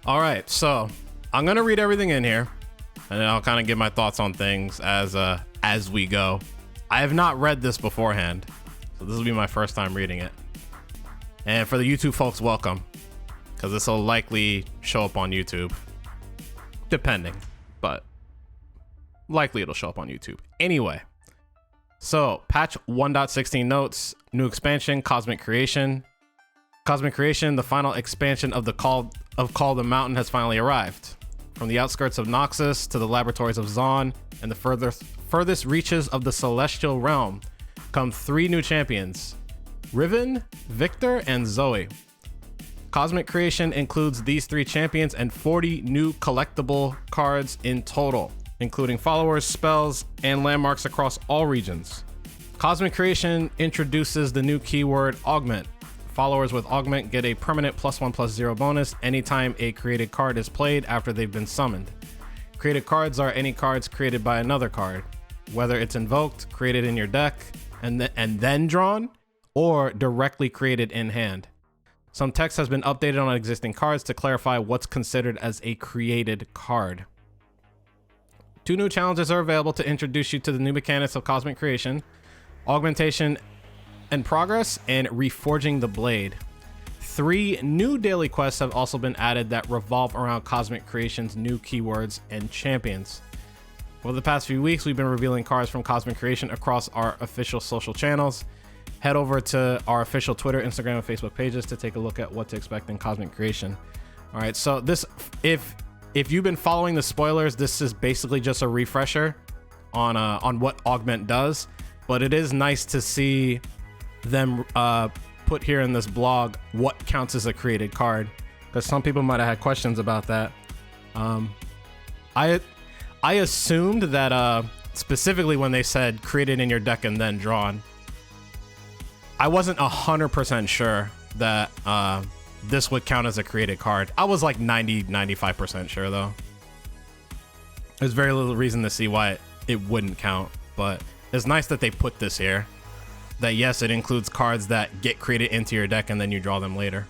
All right, so I'm gonna read everything in here, and then I'll kind of give my thoughts on things as we go. I have not read this beforehand, so this will be my first time reading it. And for the YouTube folks, welcome, because this will likely show up on YouTube, depending, but likely it'll show up on YouTube. Anyway, so patch 1.16 notes, new expansion, Cosmic Creation. Cosmic Creation, the final expansion of Call of the Mountain, has finally arrived. From the outskirts of Noxus to the laboratories of Zon and the furthest reaches of the Celestial Realm come 3 new champions, Riven, Victor, and Zoe. Cosmic Creation includes these 3 champions and 40 new collectible cards in total, including followers, spells, and landmarks across all regions. Cosmic Creation introduces the new keyword Augment. Followers with Augment get a permanent +1/+0 bonus anytime a created card is played after they've been summoned. Created cards are any cards created by another card, whether it's invoked, created in your deck, and then drawn, or directly created in hand. Some text has been updated on existing cards to clarify what's considered as a created card. 2 new challenges are available to introduce you to the new mechanics of Cosmic Creation: Augmentation and Progress, and Reforging the Blade. 3 new daily quests have also been added that revolve around Cosmic Creation's new keywords and champions. Over the past few weeks, we've been revealing cards from Cosmic Creation across our official social channels. Head over to our official Twitter, Instagram, and Facebook pages to take a look at what to expect in Cosmic Creation. All right, so this, if you've been following the spoilers, this is basically just a refresher on what Augment does, but it is nice to see them put here in this blog what counts as a created card, because some people might have had questions about that. I assumed that specifically when they said created in your deck and then drawn, I wasn't 100% sure that this would count as a created card. I was like 95% sure though. There's very little reason to see why it wouldn't count, but it's nice that they put this here. That yes, it includes cards that get created into your deck and then you draw them later.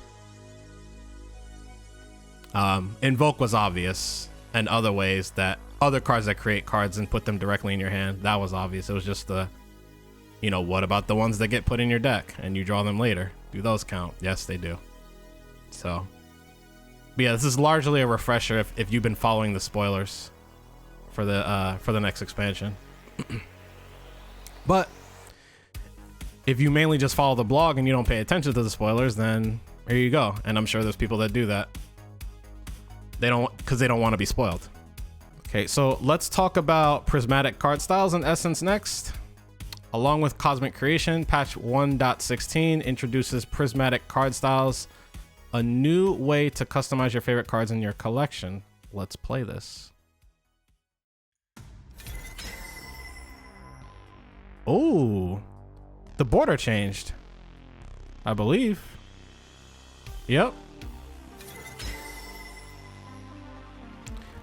Invoke was obvious, and other ways that other cards that create cards and put them directly in your hand, that was obvious. It was just the, what about the ones that get put in your deck and you draw them later? Do those count? Yes, they do. So, but yeah, this is largely a refresher if you've been following the spoilers for the next expansion. But if you mainly just follow the blog and you don't pay attention to the spoilers, then here you go. And I'm sure there's people that do that. Because they don't want to be spoiled. Okay, so let's talk about Prismatic card styles in Essence next. Along with Cosmic Creation, patch 1.16 introduces Prismatic card styles, a new way to customize your favorite cards in your collection. Let's play this. Oh, the border changed, I believe. Yep.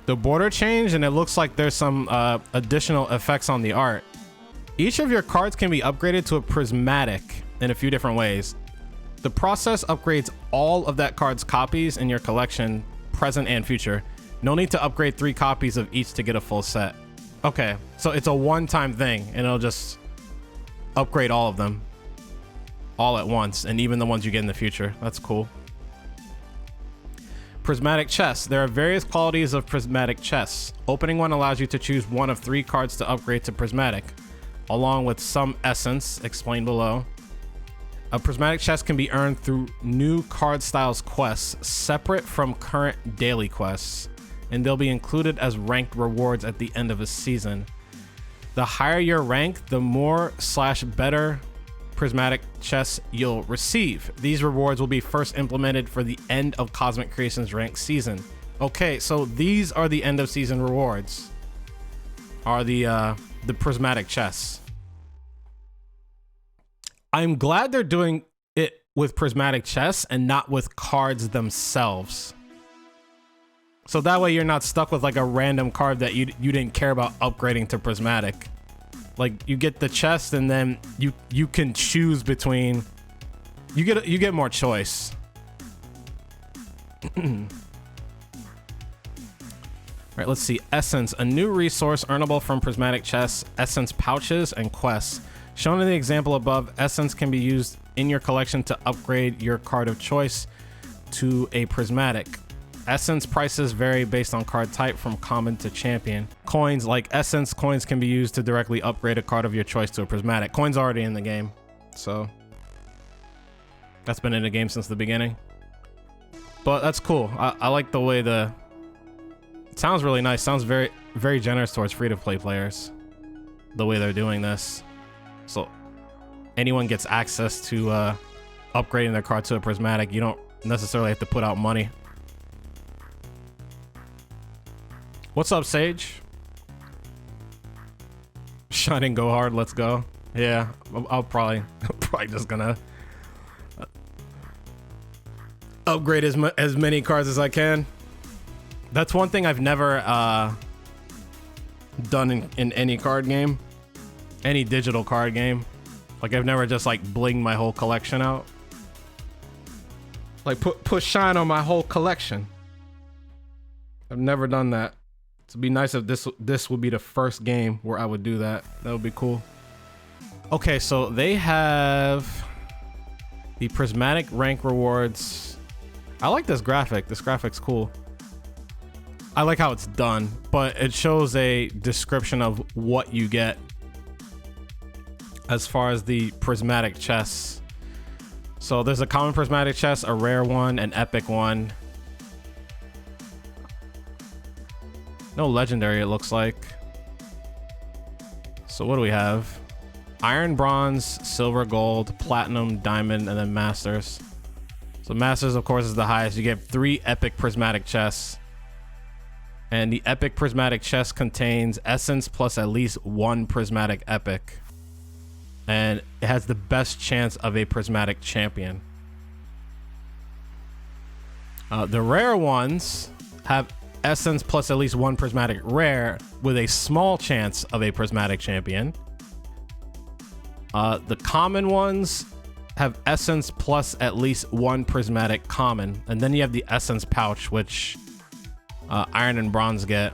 The border changed, and it looks like there's some additional effects on the art. Each of your cards can be upgraded to a Prismatic in a few different ways. The process upgrades all of that card's copies in your collection, present and future. No need to upgrade 3 copies of each to get a full set. Okay, so it's a one-time thing, and it'll just upgrade all of them all at once, and even the ones you get in the future. That's cool. Prismatic chests. There are various qualities of Prismatic chests. Opening one allows you to choose one of 3 cards to upgrade to Prismatic, along with some essence explained below. A Prismatic chest can be earned through new card styles quests separate from current daily quests, and they'll be included as ranked rewards at the end of a season. The higher your rank, the more / better Prismatic chests you'll receive. These rewards will be first implemented for the end of Cosmic Creation's ranked season. Okay, so these are the end of season rewards, are the Prismatic chests. I'm glad they're doing it with Prismatic chests and not with cards themselves. So that way you're not stuck with like a random card that you didn't care about upgrading to Prismatic. Like you get the chest and then you can choose between, you get more choice. right, let's see. Essence, a new resource earnable from prismatic chests, essence pouches, and quests. Shown in the example above, essence can be used in your collection to upgrade your card of choice to a prismatic. Essence prices vary based on card type from common to champion. Coins, like essence coins, can be used to directly upgrade a card of your choice to a prismatic. Coins already in the game, so that's been in the game since the beginning. But that's cool. I like the way it sounds really nice. Sounds very, very generous towards free-to-play players, the way they're doing this. So anyone gets access to upgrading their card to a prismatic. You don't necessarily have to put out money. What's up, Sage? Shining go hard, let's go. Yeah, I'll probably just gonna upgrade as many cards as I can. That's one thing I've never done in any card game, any digital card game. Like I've never just like blinged my whole collection out. Like put shine on my whole collection. I've never done that. It'd be nice if this would be the first game where I would do that. That would be cool. Okay, so they have the prismatic rank rewards. I like this graphic. This graphic's cool. I like how it's done, but it shows a description of what you get as far as the prismatic chests. So there's a common prismatic chest, a rare one, an epic one. No legendary, it looks like. So what do we have? Iron, bronze, silver, gold, platinum, diamond, and then masters. So masters, of course, is the highest. You get 3 epic prismatic chests. And the epic prismatic chest contains essence plus at least 1 prismatic epic. And it has the best chance of a prismatic champion. The rare ones have essence plus at least 1 prismatic rare with a small chance of a prismatic champion. The common ones have essence plus at least 1 prismatic common, and then you have the essence pouch, which iron and bronze get.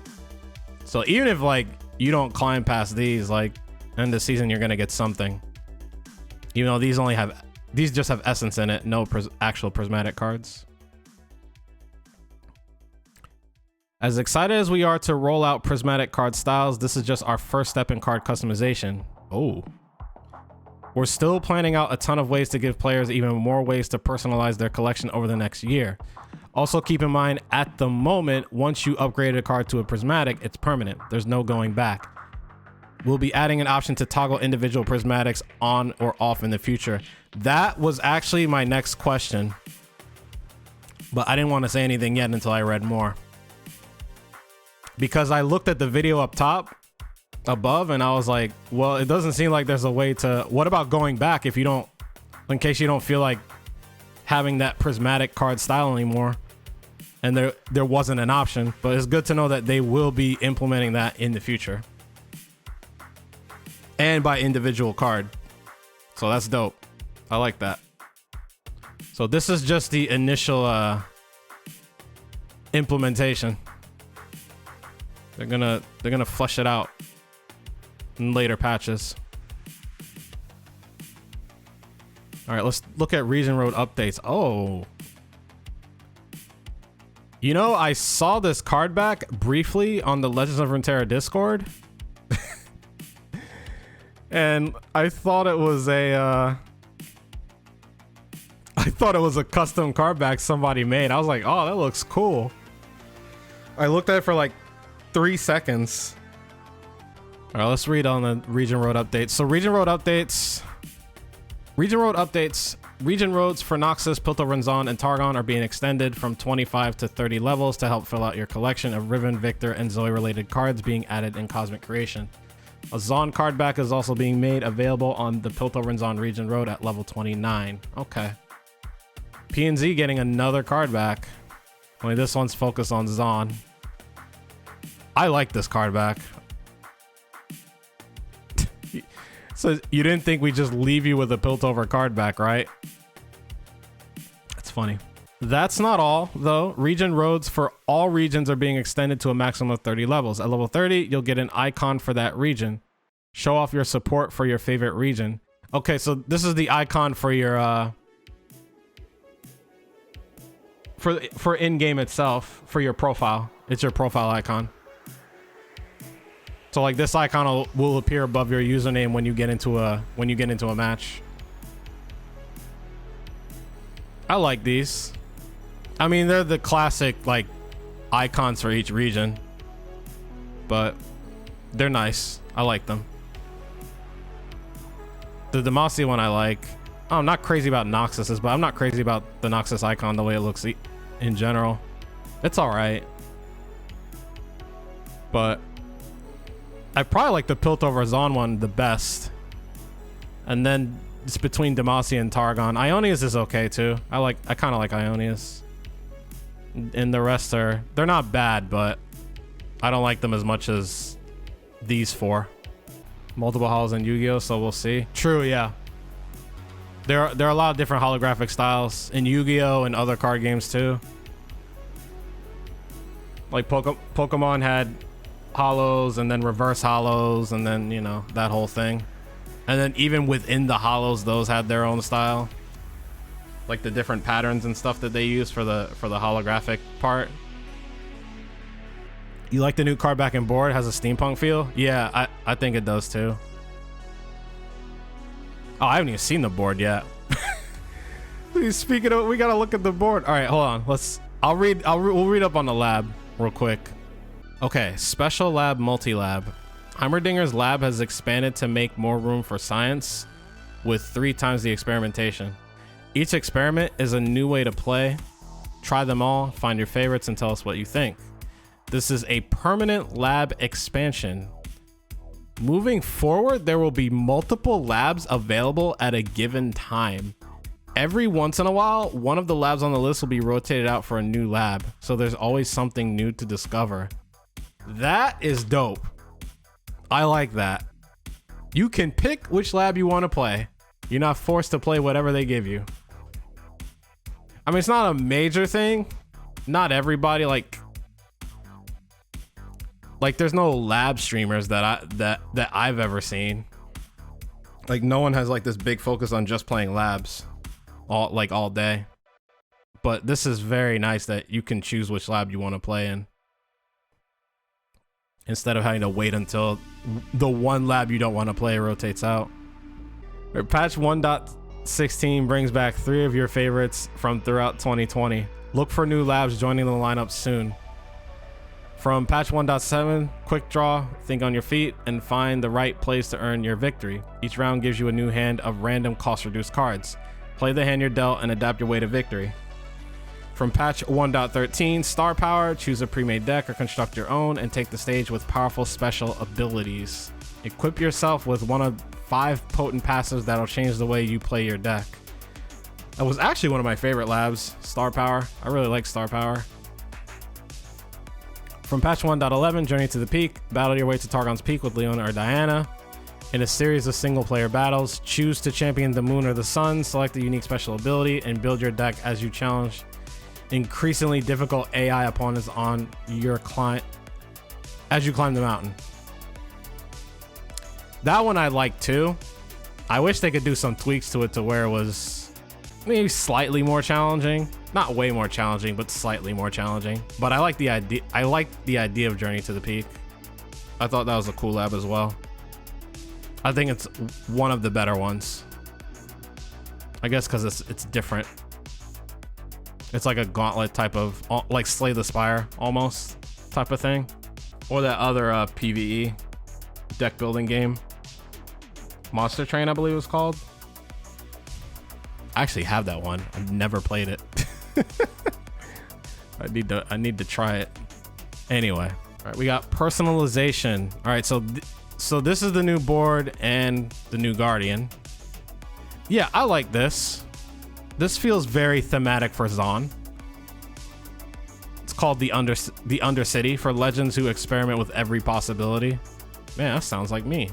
So even if like you don't climb past these, like end of the season, you're gonna get something. Even though these just have essence in it, no actual prismatic cards. As excited as we are to roll out prismatic card styles, this is just our first step in card customization. Oh. We're still planning out a ton of ways to give players even more ways to personalize their collection over the next year. Also keep in mind, at the moment, once you upgrade a card to a prismatic, it's permanent. There's no going back. We'll be adding an option to toggle individual prismatics on or off in the future. That was actually my next question, but I didn't want to say anything yet until I read more. Because I looked at the video up top above and I was like, well, it doesn't seem like there's a way to, what about going back if you don't, in case you don't feel like having that prismatic card style anymore? And there wasn't an option, but it's good to know that they will be implementing that in the future. And by individual card. So that's dope. I like that. So this is just the initial implementation. They're gonna flesh it out in later patches. All right, let's look at region road updates. Oh, you know, I saw this card back briefly on the Legends of Runeterra Discord, and I thought it was a custom card back somebody made. I was like, oh, that looks cool. I looked at it for like 3 seconds. All right, let's read on the region road updates. So region roads for Noxus, Piltover, and Targon are being extended from 25 to 30 levels to help fill out your collection of Riven, Victor, and Zoe related cards being added in Cosmic Creation. A Zon card back is also being made available on the Piltover region road at level 29. Okay. PNZ getting another card back. Only this one's focused on Zon. I like this card back. So you didn't think we just leave you with a Piltover card back, right? That's funny. That's not all, though. Region roads for all regions are being extended to a maximum of 30 levels. At level 30, you'll get an icon for that region. Show off your support for your favorite region. Okay, so this is the icon for your for in-game itself, for your profile. It's your profile icon. So like this icon will appear above your username when you get into a match. I like these. I mean, they're the classic like icons for each region, but they're nice. I like them. The Demacia one I like. Oh, I'm not crazy about Noxus's, but I'm not crazy about the Noxus icon the way it looks in general. It's all right, but I probably like the Piltover Zon one the best. And then it's between Demacia and Targon. Ionius is okay too. I kind of like Ionius. And the rest they're not bad, but I don't like them as much as these four. Multiple holos in Yu-Gi-Oh, so we'll see. True, yeah. There are a lot of different holographic styles in Yu-Gi-Oh and other card games too. Like Pokemon had holos and then reverse holos and then, you know, that whole thing. And then even within the holos, those had their own style. Like the different patterns and stuff that they use for the holographic part. You like the new card back and board? It has a steampunk feel? Yeah, I think it does too. Oh, I haven't even seen the board yet. Speaking of, we gotta look at the board. All right, hold on. We'll read up on the lab real quick. Okay, special lab, Multilab. Heimerdinger's lab has expanded to make more room for science with 3 times the experimentation. Each experiment is a new way to play. Try them all, find your favorites, and tell us what you think. This is a permanent lab expansion. Moving forward, there will be multiple labs available at a given time. Every once in a while, one of the labs on the list will be rotated out for a new lab, so there's always something new to discover. That is dope. I like that. You can pick which lab you want to play. You're not forced to play whatever they give you. I mean, it's not a major thing. Not everybody like there's no lab streamers that I've ever seen. Like no one has like this big focus on just playing labs all day. But this is very nice that you can choose which lab you want to play in, instead of having to wait until the one lab you don't want to play rotates out. Patch 1.16 brings back 3 of your favorites from throughout 2020. Look for new labs joining the lineup soon. From patch 1.7, quick draw, think on your feet, and find the right place to earn your victory. Each round gives you a new hand of random cost-reduced cards. Play the hand you're dealt and adapt your way to victory. From patch 1.13, Star Power, choose a pre-made deck or construct your own and take the stage with powerful special abilities. Equip yourself with one of 5 potent passives that'll change the way you play your deck. That was actually one of my favorite labs, Star Power. I really like Star Power. From patch 1.11, Journey to the Peak, battle your way to Targon's Peak with Leona or Diana. In a series of single-player battles, choose to champion the moon or the sun, select a unique special ability, and build your deck as you challenge increasingly difficult AI opponents on your client as you climb the mountain. That one I like too. I wish they could do some tweaks to it to where it was maybe slightly more challenging. Not way more challenging, but slightly more challenging. But I like the idea. I like the idea of Journey to the Peak. I thought that was a cool lab as well. I think it's one of the better ones. I guess because it's different. It's like a gauntlet type of, like Slay the Spire almost type of thing. Or that other PvE deck building game. Monster Train, I believe it was called. I actually have that one. I've never played it. I need to try it. Anyway, all right, we got personalization. All right, so this is the new board and the new Guardian. Yeah, I like this. This feels very thematic for Zon. It's called the Undercity for legends who experiment with every possibility. Man, that sounds like me.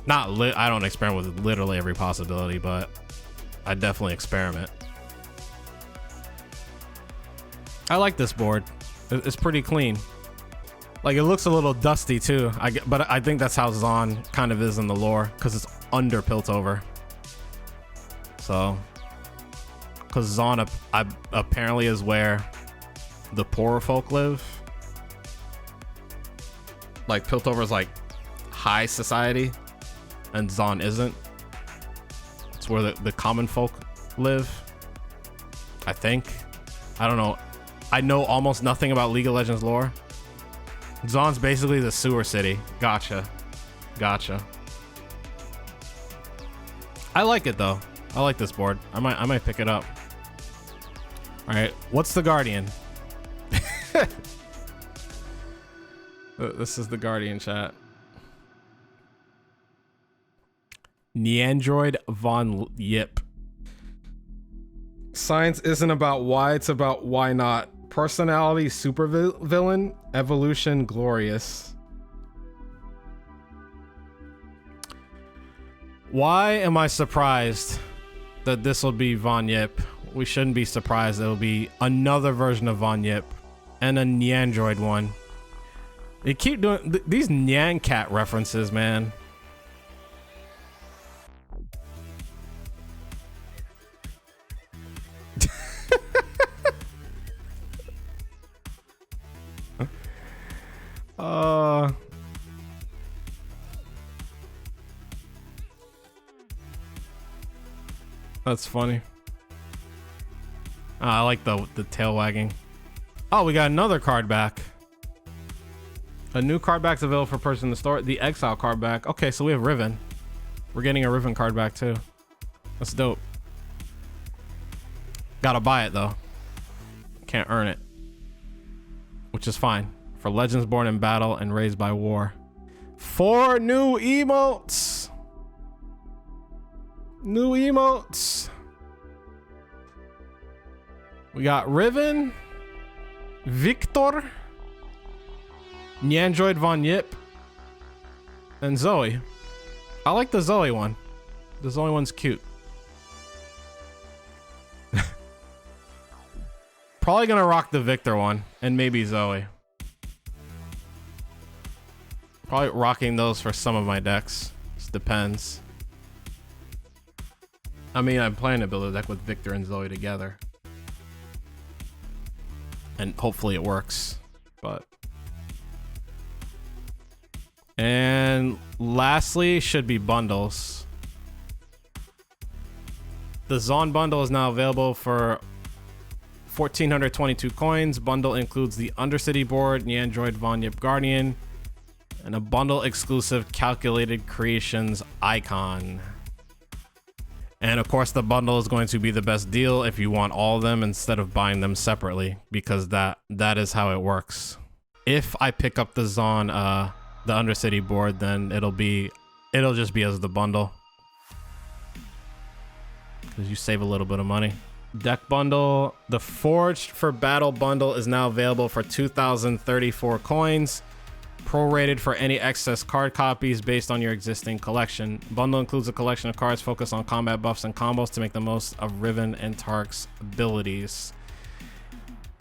I don't experiment with literally every possibility, but I definitely experiment. I like this board. It's pretty clean. Like, it looks a little dusty too. But I think that's how Zon kind of is in the lore, because it's under Piltover. So, because Zon apparently is where the poorer folk live. Like, Piltover is like high society, and Zon isn't. It's where the common folk live, I think. I don't know. I know almost nothing about League of Legends lore. Zon's basically the sewer city. Gotcha. I like it though. I like this board. I might pick it up. All right, what's the Guardian? This is the Guardian chat. Neandroid Von Yip. Science isn't about why, it's about why not. Personality super villain, evolution glorious. Why am I surprised that this will be Von Yip? We shouldn't be surprised. It'll be another version of Von Yip and a Neandroid one. They keep doing these Nyan Cat references, man. That's funny. I like the tail wagging. Oh, we got another card back. A new card back's available for person in the store. The Exile card back. Okay, so we have Riven. We're getting a Riven card back too. That's dope. Gotta buy it though. Can't earn it. Which is fine. For legends born in battle and raised by war. 4 new emotes. New emotes. We got Riven, Victor, Neandroid Von Yip, and Zoe. I like the Zoe one. The Zoe one's cute. Probably gonna rock the Victor one and maybe Zoe. Probably rocking those for some of my decks. Just depends. I mean, I'm planning to build a deck with Victor and Zoe together. And hopefully it works. But. And lastly, should be bundles. The Zon bundle is now available for 1,422 coins. Bundle includes the Undercity board, Neandroid Von Yip Guardian, and a bundle exclusive calculated creations icon. And of course, the bundle is going to be the best deal if you want all of them instead of buying them separately, because that is how it works. If I pick up the Zon, the Undercity board, then it'll just be as the bundle, because you save a little bit of money. Deck bundle, the Forged for Battle bundle is now available for 2,034 coins. Prorated for any excess card copies based on your existing collection. Bundle includes a collection of cards focused on combat buffs and combos to make the most of Riven and Tark's abilities.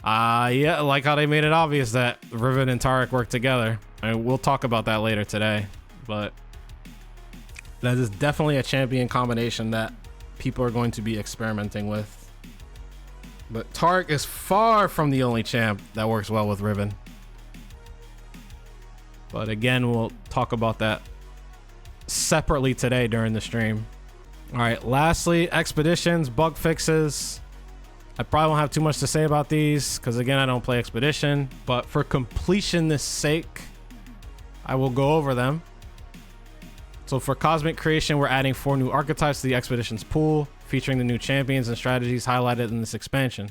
Yeah, like how they made it obvious that Riven and Tark work together. I mean, we'll talk about that later today, but that is definitely a champion combination that people are going to be experimenting with. But Tark is far from the only champ that works well with Riven. But again, we'll talk about that separately today during the stream. All right, lastly, expeditions, bug fixes. I probably won't have too much to say about these because again, I don't play Expedition, but for completionist sake, I will go over them. So for Cosmic Creation, we're adding 4 new archetypes to the Expeditions pool, featuring the new champions and strategies highlighted in this expansion.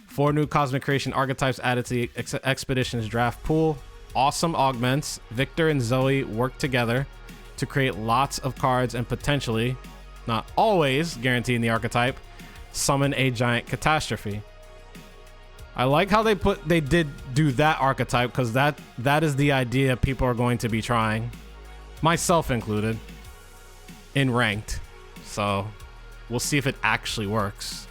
4 new Cosmic Creation archetypes added to the Expeditions draft pool. Awesome augments. Victor and Zoe work together to create lots of cards and potentially, not always guaranteeing the archetype, summon a giant catastrophe. I like how they did do that archetype, because that is the idea people are going to be trying, myself included, in ranked. So we'll see if it actually works.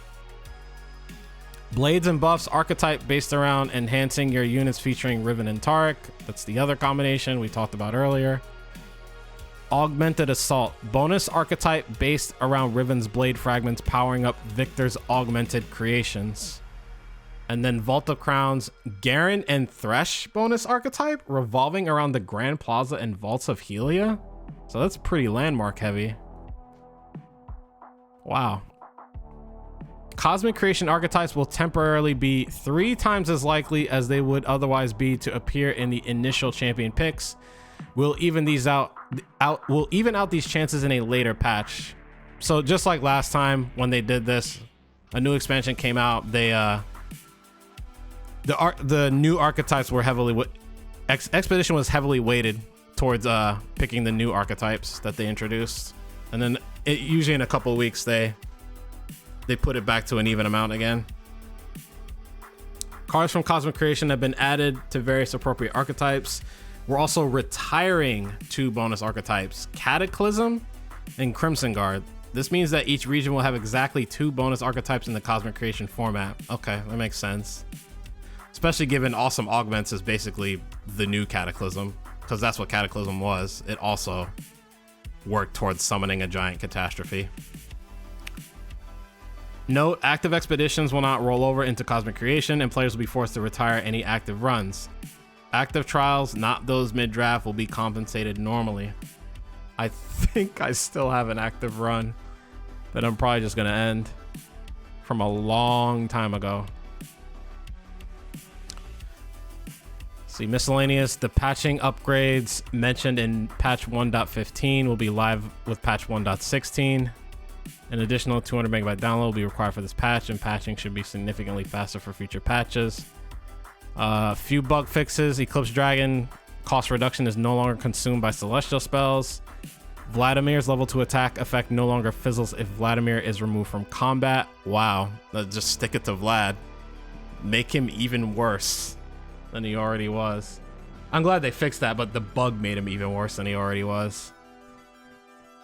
Blades and buffs archetype based around enhancing your units featuring Riven and Taric. That's the other combination we talked about earlier. Augmented Assault. Bonus archetype based around Riven's blade fragments powering up Victor's augmented creations. And then Vault of Crowns. Garen and Thresh bonus archetype revolving around the Grand Plaza and Vaults of Helia. So that's pretty landmark heavy. Wow. Cosmic Creation archetypes will temporarily be 3 times as likely as they would otherwise be to appear in the initial champion picks. We'll even out these chances in a later patch. So just like last time when they did this, a new expansion came out. They the new archetypes were heavily Expedition was heavily weighted towards picking the new archetypes that they introduced, and then usually in a couple of weeks they put it back to an even amount again. Cards from Cosmic Creation have been added to various appropriate archetypes. We're also retiring 2 bonus archetypes, Cataclysm and Crimson Guard. This means that each region will have exactly 2 bonus archetypes in the Cosmic Creation format. Okay, that makes sense. Especially given Awesome Augments is basically the new Cataclysm, because that's what Cataclysm was. It also worked towards summoning a giant catastrophe. Note, active expeditions will not roll over into Cosmic Creation, and players will be forced to retire any active runs. Active trials, not those mid-draft, will be compensated normally. I think I still have an active run that I'm probably just going to end from a long time ago. See, miscellaneous, the patching upgrades mentioned in patch 1.15 will be live with patch 1.16. An additional 200 megabyte download will be required for this patch, and patching should be significantly faster for future patches. Few bug fixes. Eclipse Dragon cost reduction is no longer consumed by celestial spells. Vladimir's level 2 attack effect no longer fizzles if Vladimir is removed from combat. Wow, just stick it to Vlad. Make him even worse than he already was. I'm glad they fixed that, but the bug made him even worse than he already was.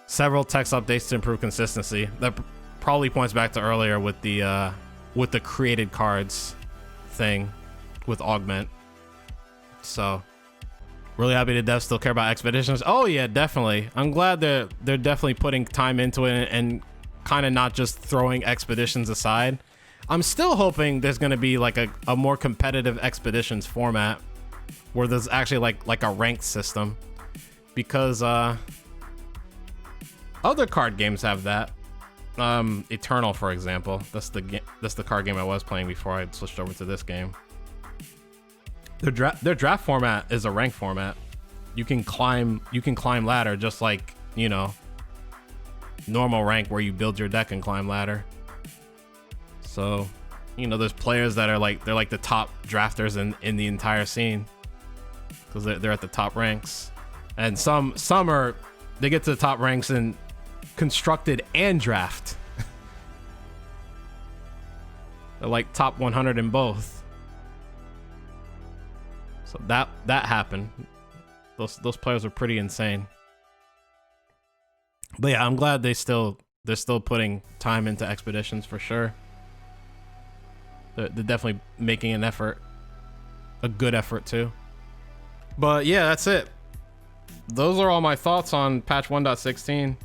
Several text updates to improve consistency. That probably points back to earlier with the created cards thing with Augment. So really happy the devs still care about expeditions. Oh yeah, definitely. I'm glad they're definitely putting time into it and kind of not just throwing expeditions aside. I'm still hoping there's going to be like a more competitive expeditions format where there's actually like a ranked system, because other card games have that. Eternal, for example. That's the card game I was playing before I switched over to this game. Their draft format is a rank format. You can climb ladder just like, you know, normal rank where you build your deck and climb ladder. So, you know, there's players that are like, they're like the top drafters in the entire scene because they're at the top ranks, and some are, they get to the top ranks in constructed and draft. They're like top 100 in both. So that happened. Those players are pretty insane. But yeah, I'm glad they're still putting time into expeditions for sure. They're definitely making an effort, a good effort too. But yeah, that's it. Those are all my thoughts on patch 1.16.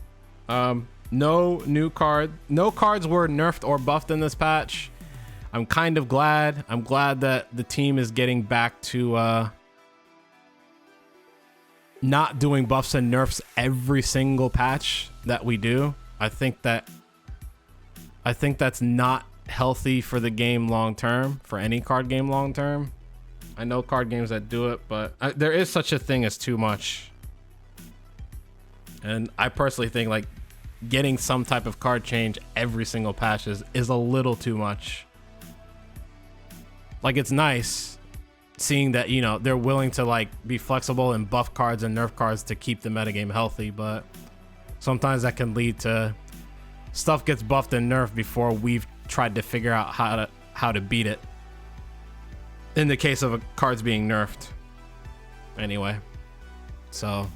No cards were nerfed or buffed in this patch. I'm kind of glad. I'm glad that the team is getting back to not doing buffs and nerfs every single patch that we do. I think that's not healthy for the game long term, for any card game long term. I know card games that do it, but there is such a thing as too much. And I personally think like getting some type of card change every single patch is a little too much. Like, it's nice seeing that, you know, they're willing to like be flexible and buff cards and nerf cards to keep the metagame healthy, but sometimes that can lead to stuff gets buffed and nerfed before we've tried to figure out how to beat it. In the case of cards being nerfed. Anyway, so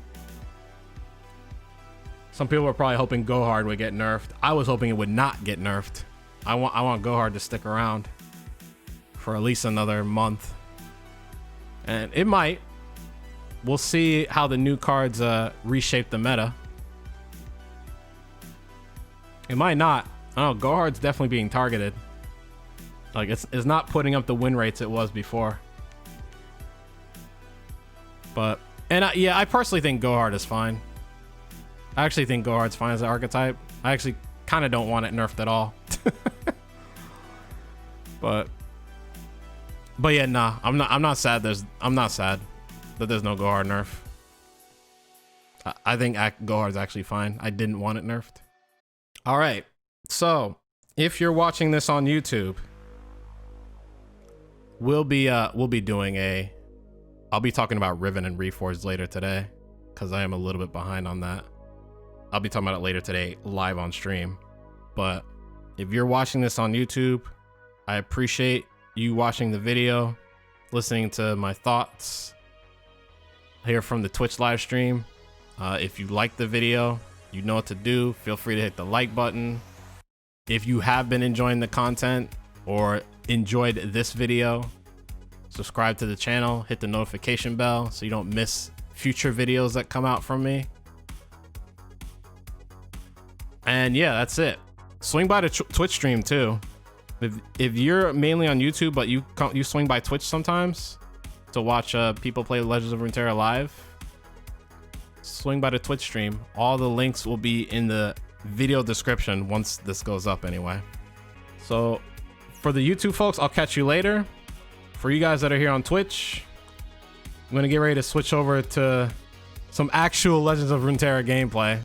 some people were probably hoping Gohard would get nerfed. I was hoping it would not get nerfed. I want Gohard to stick around. for at least another month. And it might. We'll see how the new cards reshape the meta. It might not. I don't know, Gohard's definitely being targeted. Like, it's not putting up the win rates it was before. But, and yeah, I personally think Gohard is fine. I actually think Gohard's fine as an archetype. I actually kind of don't want it nerfed at all. but yeah, nah, I'm not sad. I'm not sad that there's no Gohard nerf. I think Gohard's actually fine. I didn't want it nerfed. All right, so if you're watching this on YouTube, we'll be doing I'll be talking about Riven and Reforged later today, because I am a little bit behind on that. I'll be talking about it later today live on stream. But if you're watching this on YouTube, I appreciate you watching the video, listening to my thoughts here from the Twitch live stream. If you like the video, you know what to do. Feel free to hit the like button. If you have been enjoying the content or enjoyed this video, subscribe to the channel, hit the notification bell so you don't miss future videos that come out from me. And yeah, that's it. Swing by the Twitch stream too. If you're mainly on YouTube, but you swing by Twitch sometimes to watch people play Legends of Runeterra live, swing by the Twitch stream. All the links will be in the video description once this goes up anyway. So for the YouTube folks, I'll catch you later. For you guys that are here on Twitch, I'm gonna get ready to switch over to some actual Legends of Runeterra gameplay.